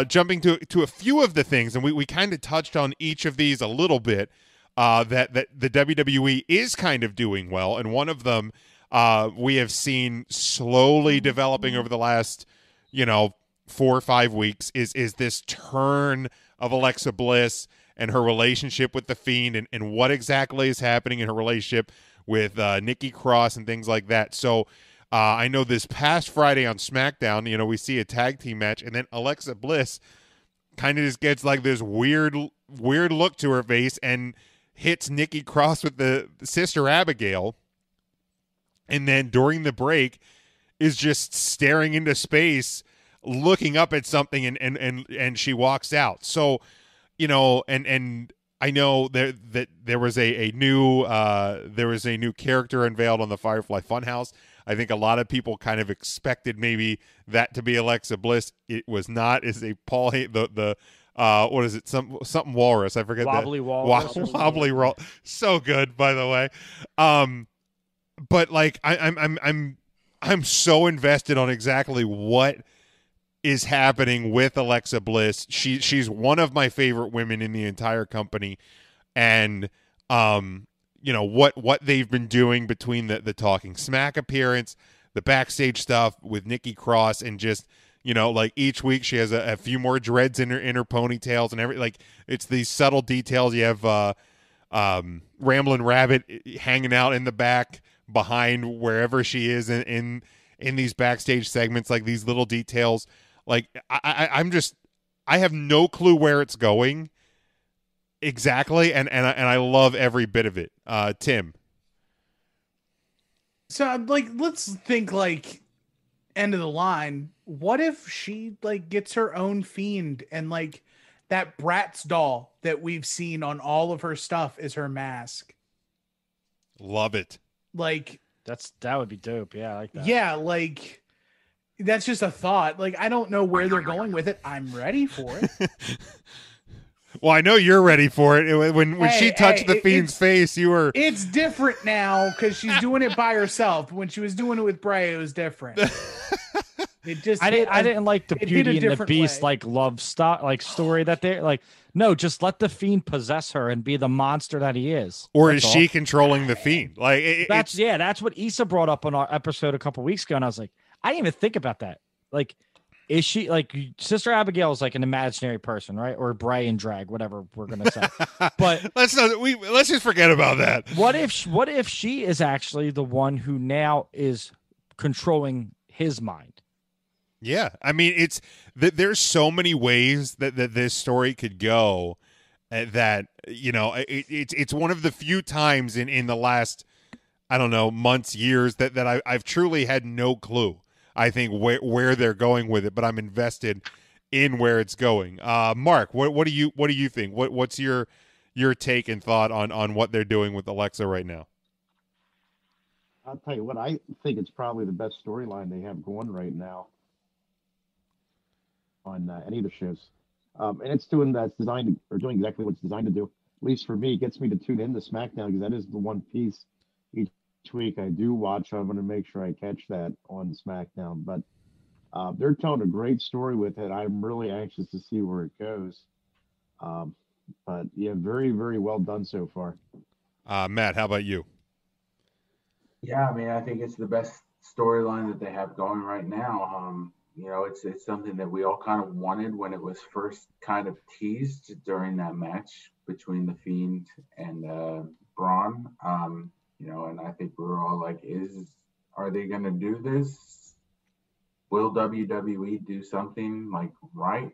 jumping to a few of the things, and we kind of touched on each of these a little bit, that the WWE is kind of doing well, and one of them we have seen slowly developing over the last, 4 or 5 weeks is this turn of Alexa Bliss and her relationship with The Fiend, and what exactly is happening in her relationship with Nikki Cross and things like that. So I know this past Friday on SmackDown, we see a tag team match, and then Alexa Bliss kind of just gets like this weird look to her face and hits Nikki Cross with the Sister Abigail, and then during the break is just staring into space, looking up at something, and she walks out. So, and I know that there was a new character unveiled on the Firefly Funhouse. I think a lot of people kind of expected maybe that to be Alexa Bliss. It was not. It's a Paul the what is it? Something walrus. I forget. Wobbly walrus. Wobbly roll. So good, by the way. But like I'm so invested on exactly what is happening with Alexa Bliss. She's one of my favorite women in the entire company, and what they've been doing between the Talking Smack appearance, the backstage stuff with Nikki Cross, and just like each week she has a few more dreads in her ponytails and like it's these subtle details. You have Ramblin' Rabbit hanging out in the back behind wherever she is in these backstage segments, like these little details. Like I have no clue where it's going exactly, and I love every bit of it. Tim. So like, let's think like end of the line. What if she like gets her own Fiend, and like that Bratz doll that we've seen on all of her stuff is her mask? Love it. Like that would be dope. Yeah, I like that. Yeah, like that's just a thought. Like, I don't know where they're going with it. I'm ready for it. Well, I know you're ready for it. When she touched the Fiend's face, you were. It's different now because she's doing it by herself. When she was doing it with Bray, it was different. It just. I didn't like the Beauty and the Beast like love story that they're like. No, just let the Fiend possess her and be the monster that he is. Or is she controlling the Fiend? Like that's what Issa brought up on our episode a couple weeks ago, and I was like, I didn't even think about that. Like, is she like Sister Abigail is like an imaginary person, right? Or Brian drag, whatever we're gonna say. But let's just forget about that. What if she is actually the one who now is controlling his mind? Yeah, I mean, it's there's so many ways that this story could go. That it's one of the few times in the last, I don't know, months, years that I've truly had no clue. I think where they're going with it, but I'm invested in where it's going. Mark, what do you think? What's your take and thought on what they're doing with Alexa right now? I'll tell you what, I think it's probably the best storyline they have going right now on any of the shows, and it's doing exactly what it's designed to do. At least for me, it gets me to tune into SmackDown because that is the one piece each week I do watch. I'm going to make sure I catch that on SmackDown. But they're telling a great story with it. I'm really anxious to see where it goes. But yeah, very, very well done so far. Matt, how about you? Yeah, I mean, I think it's the best storyline that they have going right now. It's something that we all kind of wanted when it was first kind of teased during that match between The Fiend and Braun. And I think we were all like, are they going to do this? Will WWE do something like right?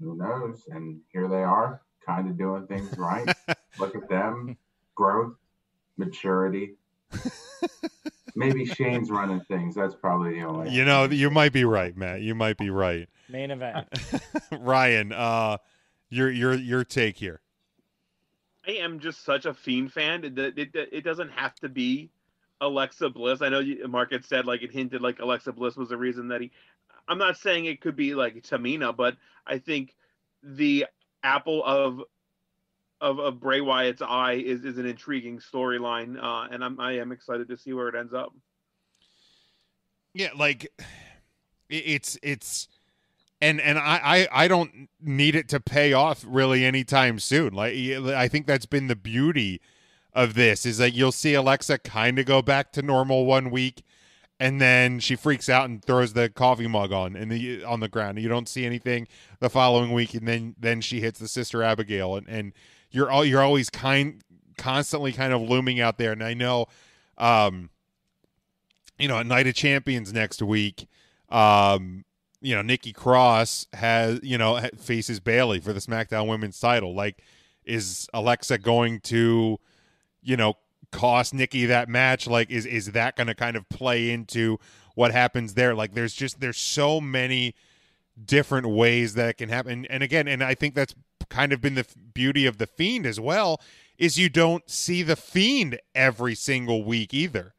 Who knows? And here they are, kind of doing things right. Look at them. Growth, maturity. Maybe Shane's running things. That's probably the only. You might be right, Matt. You might be right. Main event. Ryan, your take here. I am just such a Fiend fan that it doesn't have to be Alexa Bliss. I know Mark had said like it hinted like Alexa Bliss was the reason that I'm not saying it could be like Tamina, but I think the apple of Bray Wyatt's eye is an intriguing storyline, and I am excited to see where it ends up. Yeah, like it's and I don't need it to pay off really anytime soon. Like, I think that's been the beauty of this, is that you'll see Alexa kind of go back to normal one week, and then she freaks out and throws the coffee mug on the ground. You don't see anything the following week, and then she hits the Sister Abigail, and you're always constantly kind of looming out there. And I know, at Night of Champions next week, Nikki Cross faces Bayley for the SmackDown Women's title. Like, is Alexa going to, cost Nikki that match? Like, is that going to kind of play into what happens there? Like, there's so many different ways that it can happen. And again, I think that's kind of been the beauty of the Fiend as well, is you don't see the Fiend every single week either.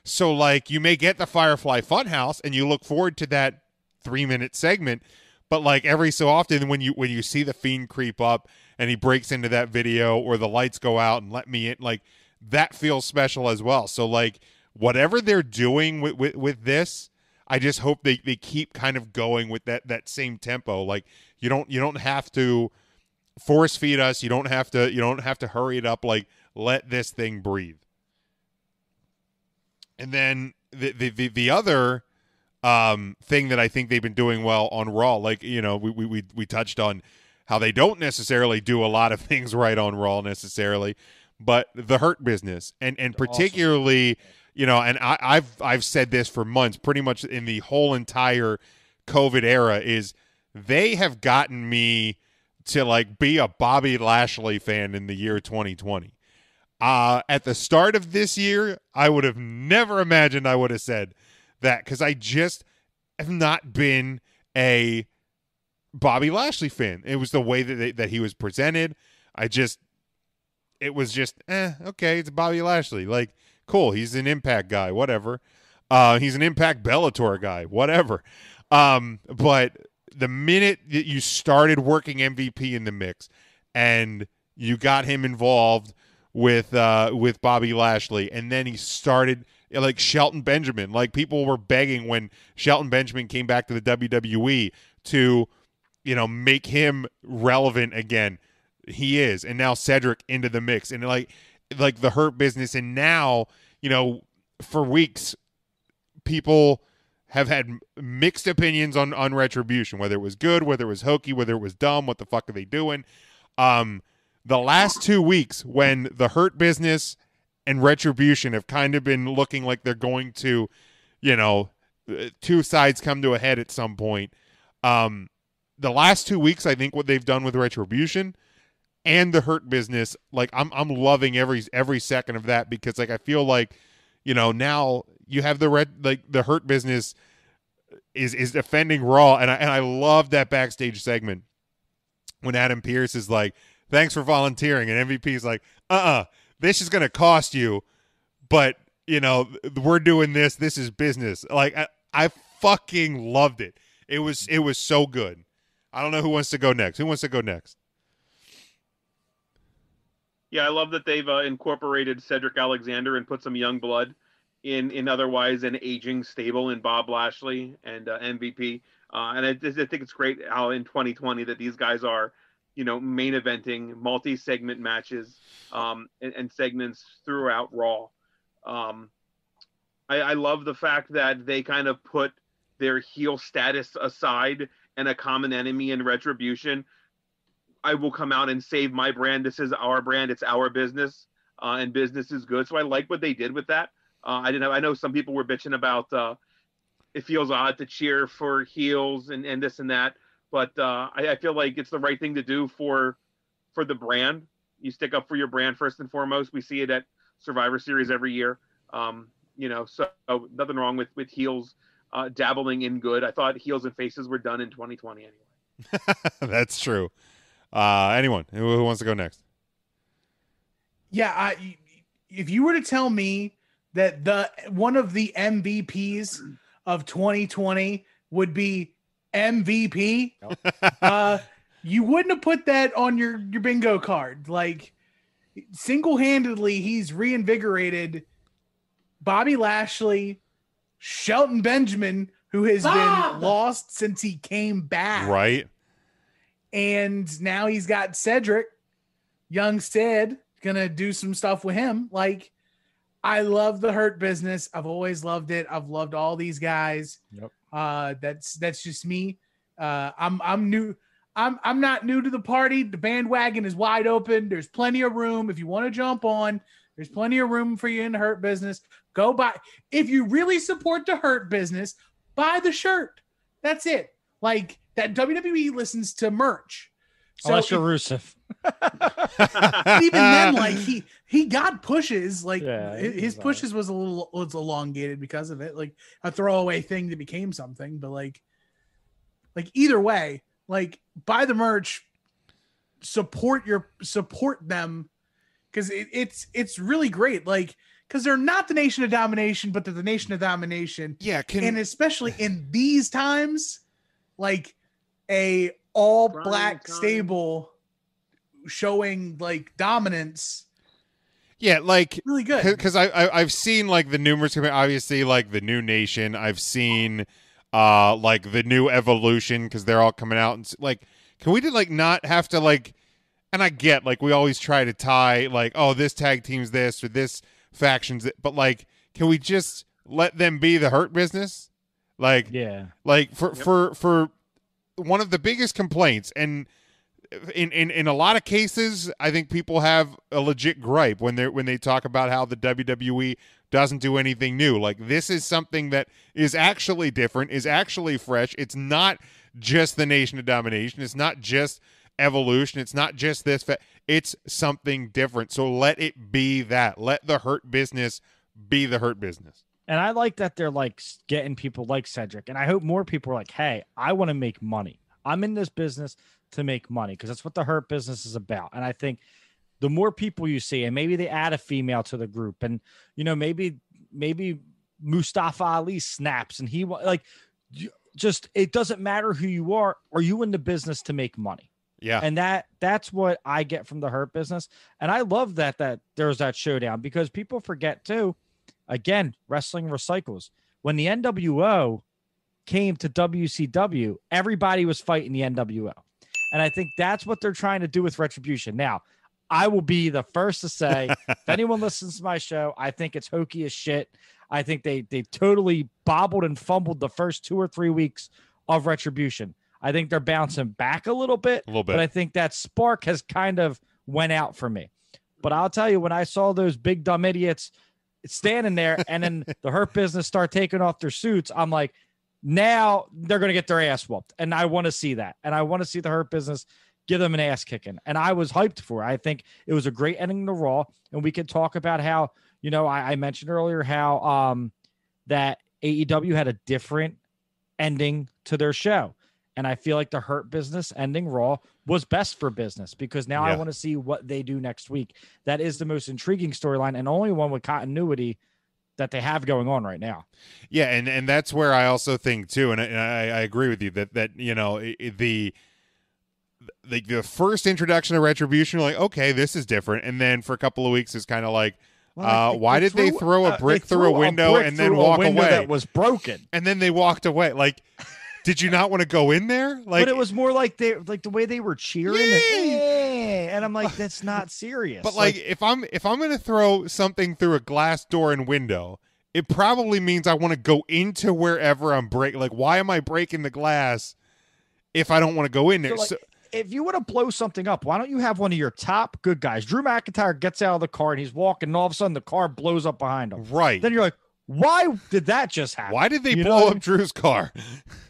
So, like, you may get the Firefly Funhouse and you look forward to that 3-minute segment, but like every so often when you see the Fiend creep up and he breaks into that video, or the lights go out and let me in, like, that feels special as well. So, like, whatever they're doing with this, I just hope they keep kind of going with that same tempo. Like, you don't have to force feed us. You don't have to hurry it up. Like, let this thing breathe. And then the other thing that I think they've been doing well on Raw, like, we touched on how they don't necessarily do a lot of things right on Raw necessarily, but the Hurt Business, and particularly, awesome. And I've said this for months, pretty much in the whole entire COVID era, is they have gotten me to, like, be a Bobby Lashley fan in the year 2020. At the start of this year, I would have never imagined I would have said that, because I just have not been a Bobby Lashley fan. It was the way that he was presented. It was just, okay, it's Bobby Lashley. Like, cool, he's an Impact guy, whatever. He's an Impact Bellator guy, whatever. But the minute that you started working MVP in the mix and you got him involved with Bobby Lashley, and then he started, like, Shelton Benjamin. Like, people were begging when Shelton Benjamin came back to the WWE to, make him relevant again. He is. And now Cedric into the mix, and like the Hurt Business. And now, for weeks, people have had mixed opinions on Retribution, whether it was good, whether it was hokey, whether it was dumb. What the fuck are they doing? The last 2 weeks, when the Hurt Business and Retribution have kind of been looking like they're going to, two sides come to a head at some point. The last 2 weeks, I think what they've done with Retribution and the Hurt Business, like, I'm loving every second of that, because, like, I feel like, now you have the Hurt Business is defending Raw, and I love that backstage segment when Adam Pearce is like, thanks for volunteering, and MVP is like, this is going to cost you, but, we're doing this. This is business. Like, I fucking loved it. It was so good. I don't know who wants to go next. Who wants to go next? Yeah, I love that they've incorporated Cedric Alexander and put some young blood in otherwise an aging stable in Bob Lashley and MVP. And I think it's great how in 2020 that these guys are, main eventing multi-segment matches and segments throughout Raw. I love the fact that they kind of put their heel status aside and a common enemy in Retribution. I will come out and save my brand. This is our brand. It's our business, and business is good. So I like what they did with that. I know some people were bitching about it feels odd to cheer for heels and this and that, but I feel like it's the right thing to do for the brand. You stick up for your brand first and foremost. We see it at Survivor Series every year. So nothing wrong with heels dabbling in good. I thought heels and faces were done in 2020 anyway. That's true. Anyone who wants to go next? Yeah, if you were to tell me that one of the MVPs of 2020 would be MVP, you wouldn't have put that on your bingo card. Like, single-handedly, he's reinvigorated Bobby Lashley, Shelton Benjamin, who has been lost since he came back. Right. And now he's got Cedric, young Sid, gonna do some stuff with him. Like, I love the Hurt Business. I've always loved it. I've loved all these guys. Yep. That's just me. I'm new. I'm not new to the party. The bandwagon is wide open. There's plenty of room. If you want to jump on, there's plenty of room for you in the Hurt Business. Go buy. If you really support the Hurt Business, buy the shirt. That's it. Like, that WWE listens to merch. So Unless you're Rusev. even then, like, he got pushes. Like, Yeah, his pushes was elongated because of it. Like, a throwaway thing that became something. But like either way, like, buy the merch, support them, because it's really great. Like, because they're not the Nation of Domination, but they're the Nation of Domination. Yeah, and especially in these times, like, a all black stable showing like dominance. Yeah, like, really good. Because I've seen like the numerous, obviously, like the New Nation. I've seen like the New Evolution, because they're all coming out, and like, can we like not have to like? And I get, like, we always try to tie like, oh, this tag team's this or this faction's that, but like, can we just let them be the Hurt Business? Like, Yeah. like for one of the biggest complaints, and in a lot of cases, I think people have a legit gripe when they talk about how the WWE doesn't do anything new. Like, this is something that is actually different, is actually fresh. It's not just the Nation of Domination. It's not just Evolution. It's not just this. It's something different. So let it be that. Let the Hurt Business be the Hurt Business. And I like that they're like getting people like Cedric. And I hope more people are like, hey, I want to make money. I'm in this business to make money, because that's what the Hurt Business is about. And I think the more people you see, and maybe they add a female to the group, and, you know, maybe Mustafa Ali snaps and he like, just, it doesn't matter who you are. Are you in the business to make money? Yeah. And that's what I get from the Hurt Business. And I love that there's that showdown, because people forget too, again, wrestling recycles. When the NWO came to WCW, everybody was fighting the NWO. And I think that's what they're trying to do with Retribution. Now, I will be the first to say, if anyone listens to my show, I think it's hokey as shit. I think they totally bobbled and fumbled the first 2 or 3 weeks of Retribution. I think they're bouncing back a little bit, but I think that spark has kind of went out for me. But I'll tell you, when I saw those big dumb idiots standing there and then the Hurt Business start taking off their suits, I'm like, now they're going to get their ass whooped. And I want to see that. And I want to see the Hurt Business give them an ass kicking. And I was hyped for it. I think it was a great ending to Raw. And we could talk about how, you know, I mentioned earlier how that AEW had a different ending to their show. And I feel like the Hurt Business ending Raw was best for business, because now I want to see what they do next week. That is the most intriguing storyline, and only one with continuity that they have going on right now. Yeah, and that's where I also think too, and I agree with you that you know, the first introduction of Retribution, you're like, okay, this is different, and then for a couple of weeks it's kind of like, why did they throw a brick through a window and then walk away? That was broken, and then they walked away. Like, did you not want to go in there? Like, but it was more like the way they were cheering, and I'm like, that's not serious. But like if I'm gonna throw something through a glass door and window, it probably means I want to go into wherever I'm breaking. Like, why am I breaking the glass if I don't want to go in there? So, if you want to blow something up, why don't you have one of your top good guys? Drew McIntyre gets out of the car and he's walking, and all of a sudden the car blows up behind him. Right. Then you're like, why did that just happen? Why did they blow up Drew's car?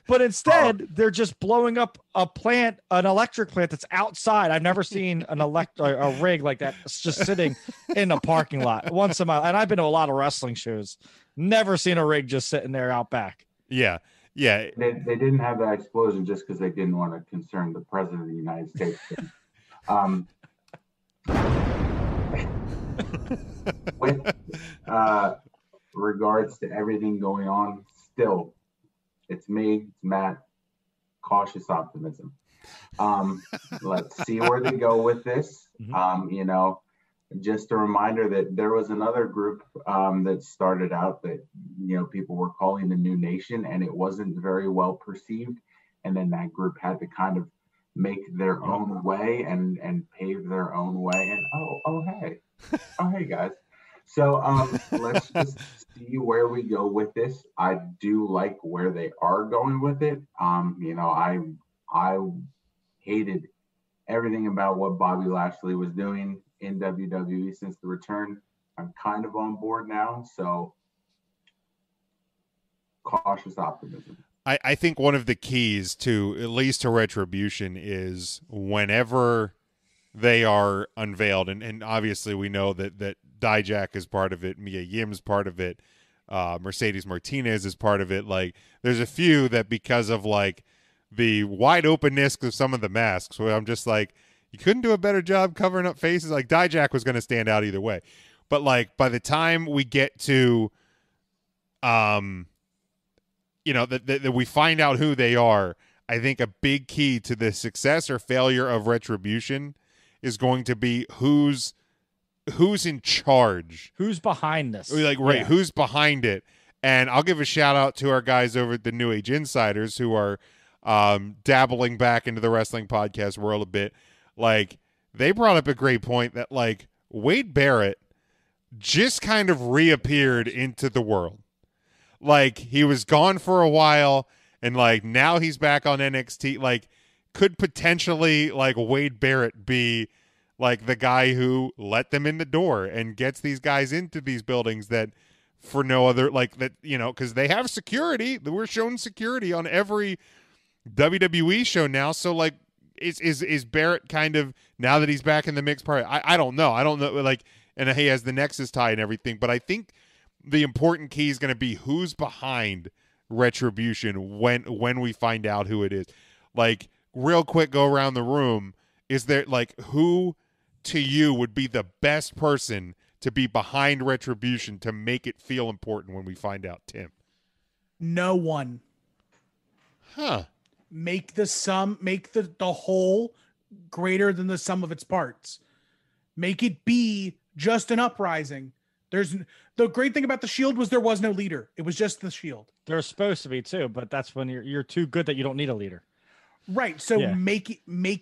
But instead, they're just blowing up an electric plant that's outside. I've never seen a rig like that. It's just sitting in a parking lot once a mile. And I've been to a lot of wrestling shows. Never seen a rig just sitting there out back. Yeah. Yeah. They didn't have that explosion just because they didn't want to concern the president of the United States. With regards to everything going on, still, it's Matt, cautious optimism. Let's see where they go with this. You know, just a reminder that there was another group that started out that, you know, people were calling the New Nation, and it wasn't very well perceived. And then that group had to kind of make their own way and pave their own way. And hey guys. So let's just see where we go with this. I do like where they are going with it. You know, I hated everything about what Bobby Lashley was doing in WWE since the return. I'm kind of on board now, so cautious optimism. I think one of the keys to, at least to Retribution, is whenever they are unveiled, and obviously we know that Dijak is part of it, Mia Yim's part of it, Mercedes Martinez is part of it. Like, there's a few that, because of like the wide openness of some of the masks, where I'm just like, you couldn't do a better job covering up faces. Like, Dijak was going to stand out either way, but like by the time we get to you know, that we find out who they are, I think a big key to the success or failure of Retribution is going to be who's in charge, who's behind this, like, right? Yeah. Who's behind it? And I'll give a shout out to our guys over at the New Age Insiders, who are dabbling back into the wrestling podcast world a bit. Like, they brought up a great point that, like, Wade Barrett just kind of reappeared into the world. Like, he was gone for a while, and like now he's back on NXT. Like, could potentially, like, Wade Barrett be like the guy who let them in the door and gets these guys into these buildings that for no other, like, that, you know, because they have security. We're shown security on every WWE show now. So like, is Barrett kind of, now that he's back in the mix part? I don't know. Like, and he has the Nexus tie and everything, but I think the important key is going to be who's behind Retribution when we find out who it is. Like, real quick, go around the room. Is there, like, who to you would be the best person to be behind Retribution to make it feel important when we find out, Tim? No one. Huh. Make the whole greater than the sum of its parts. Make it be just an uprising. The great thing about the Shield was there was no leader. It was just the Shield. There's supposed to be too, but that's when you're too good that you don't need a leader. Right. So yeah. Make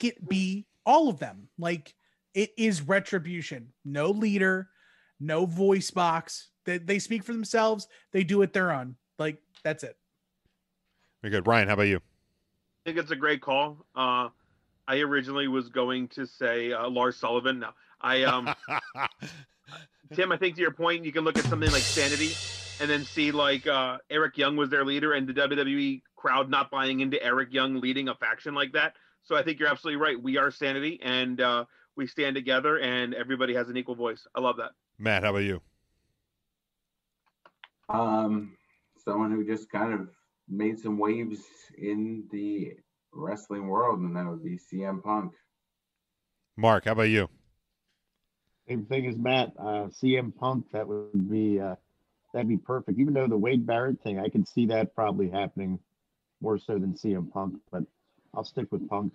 it be all of them. Like, it is Retribution. No leader, no voice box. They speak for themselves. They do it their own. Like, that's it. Very good. Ryan, how about you? I think it's a great call. I originally was going to say Lars Sullivan. No, Tim, I think to your point, you can look at something like Sanity and then see like Eric Young was their leader and the WWE crowd not buying into Eric Young leading a faction like that. So I think you're absolutely right. We are Sanity, and we stand together, and everybody has an equal voice. I love that. Matt, how about you? Someone who just kind of made some waves in the wrestling world, and that would be CM Punk. Mark, how about you? Same thing as Matt. CM Punk, that would be that'd be perfect. Even though the Wade Barrett thing, I can see that probably happening more so than CM Punk, but I'll stick with Punk.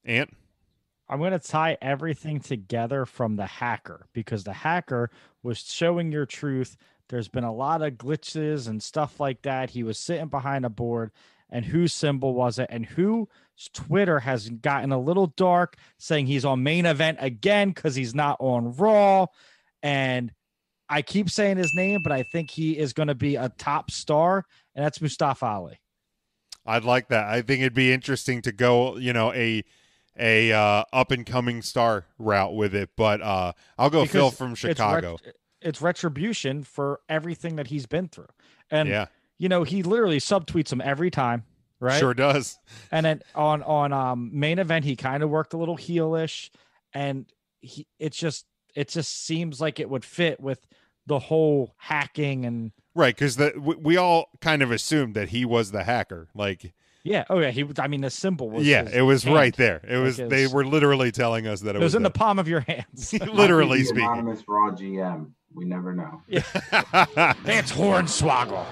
Ant? I'm going to tie everything together from the Hacker, because the Hacker was showing your truth. There's been a lot of glitches and stuff like that. He was sitting behind a board, and whose symbol was it? And whose Twitter has gotten a little dark, saying he's on Main Event again because he's not on Raw. And I keep saying his name, but I think he is going to be a top star, and that's Mustafa Ali. I'd like that. I think it'd be interesting to go, you know, a up and coming star route with it. But I'll go Phil from Chicago. It's Retribution for everything that he's been through. And yeah, you know, he literally subtweets him every time, right? Sure does. And then on Main Event, he kind of worked a little heelish, and it just seems like it would fit with the whole hacking and right, because we all kind of assumed that he was the hacker. Like, yeah, oh yeah, I mean, the symbol was it was hand. right there. It was they were literally telling us that it was in the palm of your hands. Literally speaking. Anonymous Raw GM. We never know. Yeah. It's Hornswoggle.